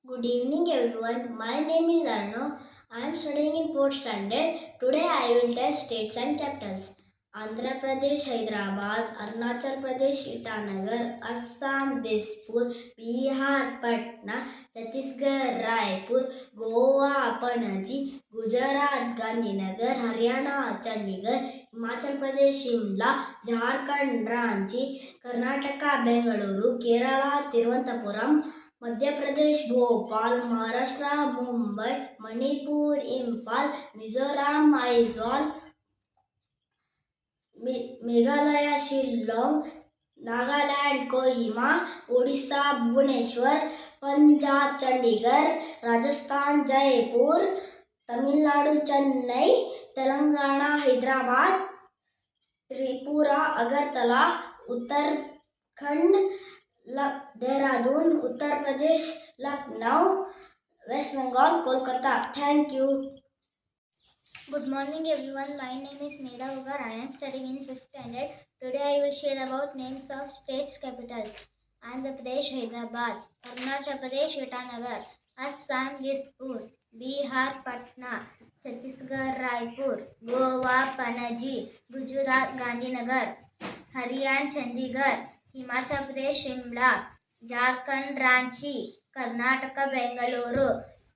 Good evening everyone. My name is Arno. I am studying in 4th standard. Today I will tell states and capitals. Andhra Pradesh, Hyderabad, Arunachal Pradesh, Itanagar, Assam, Dispur, Bihar, Patna, Chhattisgarh, Raipur, Goa, Panaji, Gujarat, Gandhinagar, Haryana, Chandigarh, Himachal Pradesh, Shimla, Jharkhand, Ranchi, Karnataka, Bengaluru, Kerala, Thiruvananthapuram, Madhya Pradesh Bhopal, Maharashtra Mumbai, Manipur Imphal, Mizoram Aizawl, Meghalaya Shillong, Nagaland Kohima, Orissa Bhubaneswar, Punjab Chandigarh, Rajasthan Jaipur, Tamil Nadu Chennai, Telangana Hyderabad, Tripura Agartala, Uttarakhand Dehradun, Uttar Pradesh Lucknow, West Bengal, Kolkata. Thank you. Good morning everyone. My name is Meera Ugar. I am studying in 5th standard. Today I will share about names of states capitals. Andhra Pradesh, Hyderabad. Arunachal Pradesh, Itanagar. Assam, Dispur. Bihar, Patna. Chhattisgarh, Raipur. Goa, Panaji. Gujarat, Gandhinagar. Haryana, Chandigarh. Himachal Pradesh, Shimla. Jharkhand, Ranchi. Karnataka, Bengaluru.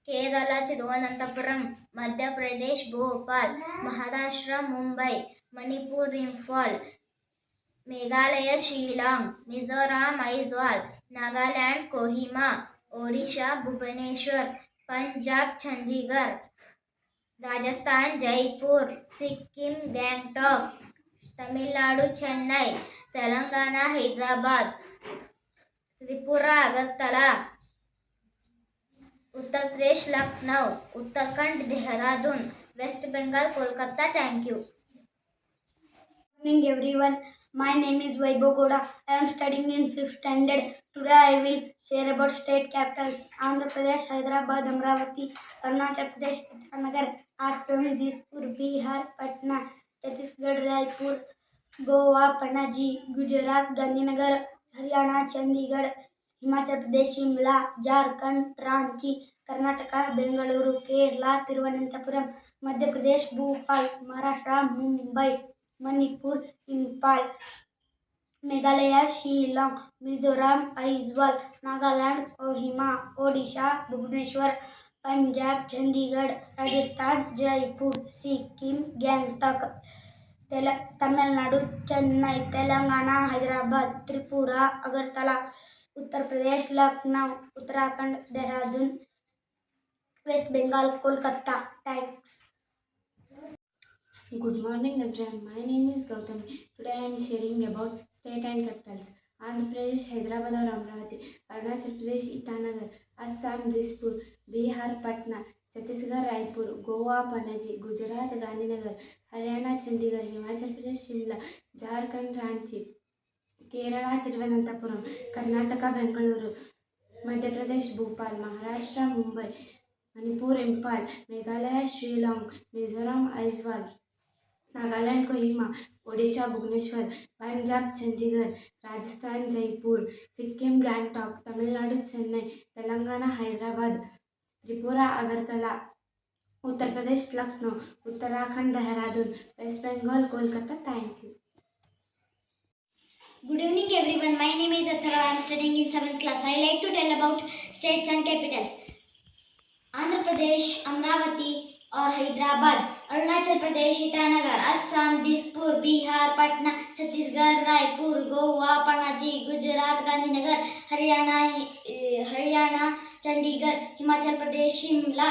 Kerala, Thiruvananthapuram. Madhya Pradesh Bhopal, Maharashtra Mumbai, Manipur Imphal, Meghalaya Shillong, Mizoram Aizawl, Nagaland Kohima, Odisha Bhubaneswar, Punjab Chandigarh, Rajasthan Jaipur, Sikkim Gangtok, Tamil Nadu Chennai, Telangana Hyderabad, Tripura Agartala, Uttar Pradesh Lucknow, Uttarakhand Dehradun, West Bengal Kolkata. Thank you. Good morning everyone. My name is Vaibhav Gowda. I am studying in 5th standard. Today I will share about state capitals. Andhra Pradesh, Hyderabad, Amravati, Arunachal Pradesh, Itanagar, Assam, Dispur, Bihar, Patna, Chhattisgarh, Raipur, Goa, Panaji, Gujarat, Gandhinagar, Haryana, Chandigarh, Himachal Pradesh Shimla, Jharkhand Ranchi, Karnataka Bengaluru, Kerala Thiruvananthapuram, Madhya Pradesh Bhopal, Maharashtra Mumbai, Manipur Imphal, Meghalaya Shillong, Mizoram Aizawl, Nagaland Kohima, Odisha Bhubaneswar, Punjab Chandigarh, Rajasthan Jaipur, Sikkim Gangtok, Tamil Nadu Chennai, Telangana Hyderabad, Tripura Agartala, Uttar Pradesh Lucknow, Uttarakhand Dehradun, West Bengal Kolkata. Thanks. Good morning everyone. My name is Gautami. Today I am sharing about state and capitals. Andhra Pradesh, Hyderabad और Amaravati, Arunachal Pradesh Itanagar, Assam Dispur, Bihar Patna, Chhattisgarh Raipur, Goa Panaji, Gujarat Gandhinagar, Haryana Chandigarh, Himachal Pradesh Shimla, Jharkhand Ranchi, Kerala Thiruvananthapuram, Karnataka Bengaluru, Madhya Pradesh Bhopal, Maharashtra Mumbai, Manipur Imphal, Meghalaya Shillong, Mizoram Aizawl, Nagaland Kohima, Odisha Bhubaneswar, Punjab Chandigarh, Rajasthan Jaipur, Sikkim Gangtok, Tamil Nadu Chennai, Telangana Hyderabad, Tripura Agartala, Uttar Pradesh Lucknow, Uttarakhand Dehradun, West Bengal Kolkata. Thank you. Good evening everyone. My name is Athara. I am studying in 7th class. I like to tell about states and capitals. Andhra Pradesh, Amravati और Hyderabad, Arunachal Pradesh Itanagar, Assam Dispur, Bihar Patna, Chhattisgarh Raipur, Goa Panaji, Gujarat Gandhinagar, Haryana Chandigarh, Himachal Pradesh Shimla,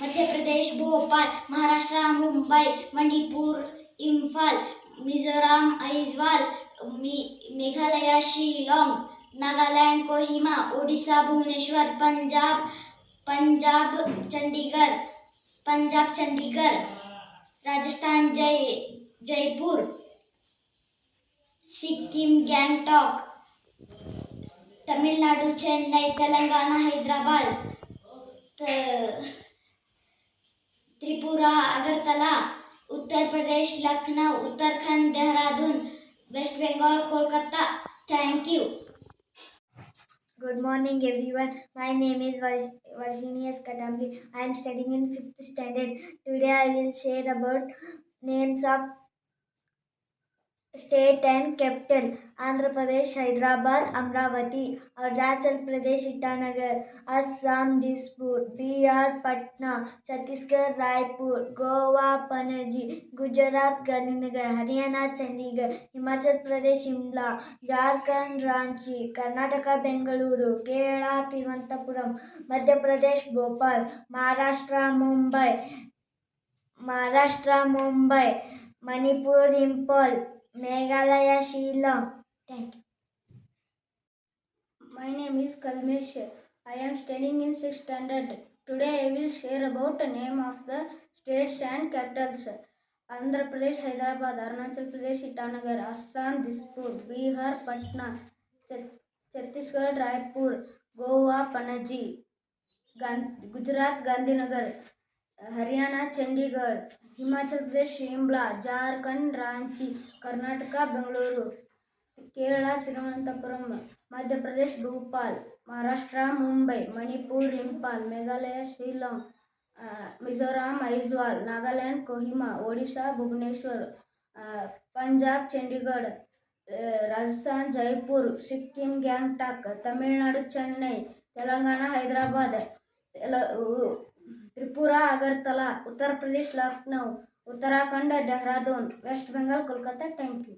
Madhya Pradesh Bhopal, Maharashtra Mumbai, Manipur Imphal, Mizoram Aizawl, Meghalaya Shillong, Nagaland Kohima, Odisha Bhubaneswar, Punjab Chandigarh, Rajasthan Jaipur, Sikkim Gangtok, Tamil Nadu Chennai, Telangana Hyderabad, Tripura Agartala, Uttar Pradesh Lucknow, Uttarakhand Dehradun, West Bengal Kolkata. Thank you. Good morning, everyone. My name is Varshini Katamli. I am studying in 5th standard. Today I will share about names of state and capital. Andhra Pradesh, Hyderabad, Amravati, Arunachal Pradesh, Itanagar, Assam, Dispur, Bihar, Patna, Chhattisgarh, Raipur, Goa, Panaji, Gujarat, Gandhinagar, Haryana, Chandigarh, Himachal Pradesh, Shimla, Jharkhand, Ranchi, Karnataka, Bengaluru, Kerala, Tiruvananthapuram, Madhya Pradesh, Bhopal, Maharashtra, Mumbai, Manipur, Impal, Meghalaya, Shillong. Thank you. My name is Kalmesh. I am studying in 6th standard. Today I will share about the name of the states and capitals. Andhra Pradesh, Hyderabad, Arunachal Pradesh, Itanagar, Assam, Dispur, Bihar, Patna, Chhattisgarh, Raipur, Goa, Panaji, Gujarat, Gandhinagar, Haryana, Chandigarh, Himachal Pradesh, Shimla, Jharkhand, Ranchi, Karnataka, Bengaluru, Kerala, Thiruvananthapuram, Madhya Pradesh, Bhopal, Maharashtra, Mumbai, Manipur, Impal, Meghalaya, Shillong, Mizoram, Aizawl, Nagaland, Kohima, Odisha, Bhubaneswar, Punjab, Chandigarh, Rajasthan, Jaipur, Sikkim, Gangtok, Tamil Nadu, Chennai, Telangana, Hyderabad, Tripura, Agartala, Uttar Pradesh, Lucknow, Uttarakhand, Dehradun, West Bengal, Kolkata. Thank you.